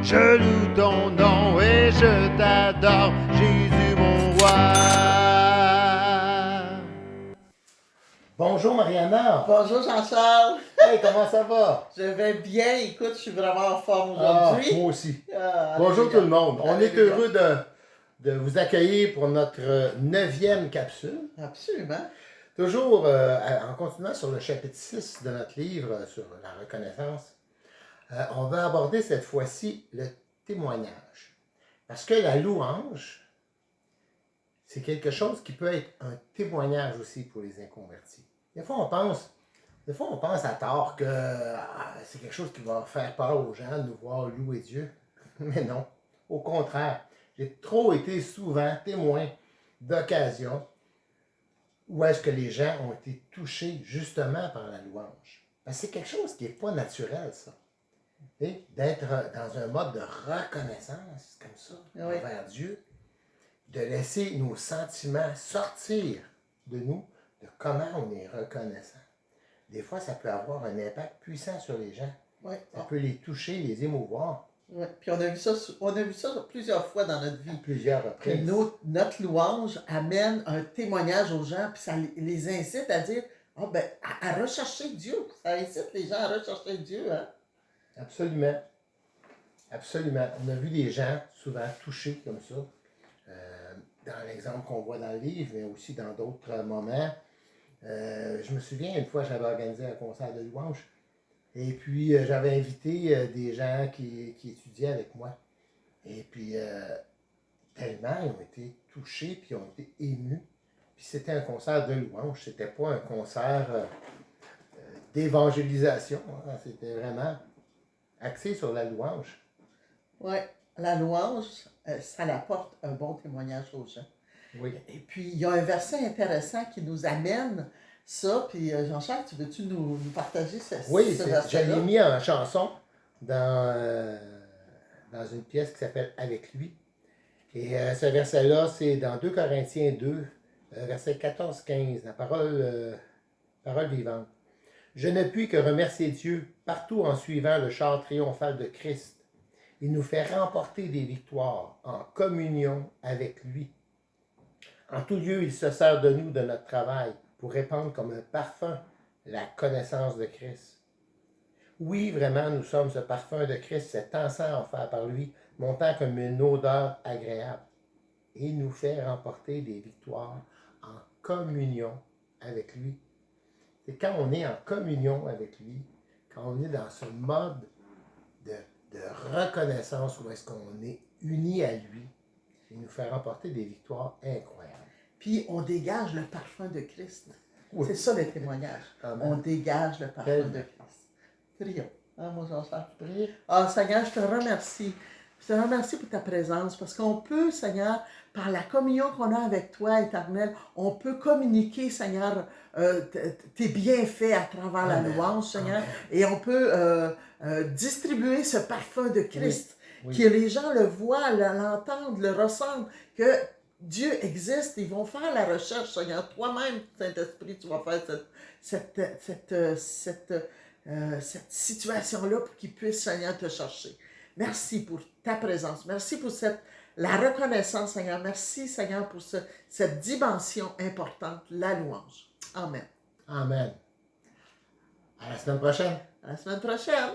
Je loue ton nom et je t'adore, Jésus mon roi. Bonjour Mariana. Bonjour Jean-Charles. Hey, comment ça va? Je vais bien. Écoute, je suis vraiment en forme aujourd'hui. Moi aussi. Ah, Bonjour alléluia. tout le monde. On est Alléluia. heureux de vous accueillir pour notre 9e capsule. Absolument. Toujours en continuant sur le chapitre 6 de notre livre sur la reconnaissance, on va aborder cette fois-ci le témoignage. Parce que la louange, c'est quelque chose qui peut être un témoignage aussi pour les inconvertis. Des fois, on pense à tort que c'est quelque chose qui va faire peur aux gens de nous voir louer Dieu. Mais non, au contraire. J'ai trop été souvent témoin d'occasions où est-ce que les gens ont été touchés justement par la louange. Parce que c'est quelque chose qui n'est pas naturel, ça. Et d'être dans un mode de reconnaissance comme ça envers Dieu, de laisser nos sentiments sortir de nous, de comment on est reconnaissant. Des fois, ça peut avoir un impact puissant sur les gens. Ça peut les toucher, les émouvoir. Puis on a vu ça plusieurs fois dans notre vie. À plusieurs reprises. Notre louange amène un témoignage aux gens, puis ça les incite à dire, à rechercher Dieu. Ça incite les gens à rechercher Dieu. Hein? Absolument. Absolument. On a vu des gens souvent touchés comme ça. Dans l'exemple qu'on voit dans le livre, mais aussi dans d'autres moments. Je me souviens, une fois, j'avais organisé un concert de louange. Et puis, j'avais invité des gens qui étudiaient avec moi. Et puis, tellement ils ont été touchés, puis ils ont été émus. Puis, c'était un concert de louange. C'était pas un concert d'évangélisation. Hein. C'était vraiment axé sur la louange. Oui, la louange, ça apporte un bon témoignage aux gens. Oui. Et puis, il y a un verset intéressant qui nous amène ça. Puis, Jean-Charles, tu veux-tu nous partager ce verset-là? Je l'ai mis en chanson dans une pièce qui s'appelle « Avec lui ». Et ce verset-là, c'est dans 2 Corinthiens 2, verset 14-15, la parole vivante. « Je ne puis que remercier Dieu partout en suivant le char triomphal de Christ. Il nous fait remporter des victoires en communion avec lui. En tout lieu, il se sert de nous, de notre travail, pour répandre comme un parfum la connaissance de Christ. Oui, vraiment, nous sommes ce parfum de Christ, cet encens offert par lui, montant comme une odeur agréable. Et il nous fait remporter des victoires en communion avec lui. C'est quand on est en communion avec lui, quand on est dans ce mode de reconnaissance où est-ce qu'on est unis à lui, il nous fait remporter des victoires incroyables. Puis on dégage le parfum de Christ. Oui. C'est ça le témoignage. Amen. On dégage le parfum Tellement. de Christ. Prions. Hein, mon Jean-Charles? Priez. Seigneur, je te remercie. Je te remercie pour ta présence parce qu'on peut, Seigneur, par la communion qu'on a avec toi, Éternel, on peut communiquer, Seigneur, tes bienfaits à travers la louange, Seigneur, et on peut distribuer ce parfum de Christ, que les gens le voient, l'entendent, le ressentent, que Dieu existe, ils vont faire la recherche, Seigneur. Toi-même, Saint-Esprit, tu vas faire cette situation-là pour qu'ils puissent, Seigneur, te chercher. Merci pour ta présence. Merci pour la reconnaissance, Seigneur. Merci, Seigneur, pour cette dimension importante, la louange. Amen. Amen. À la semaine prochaine. À la semaine prochaine.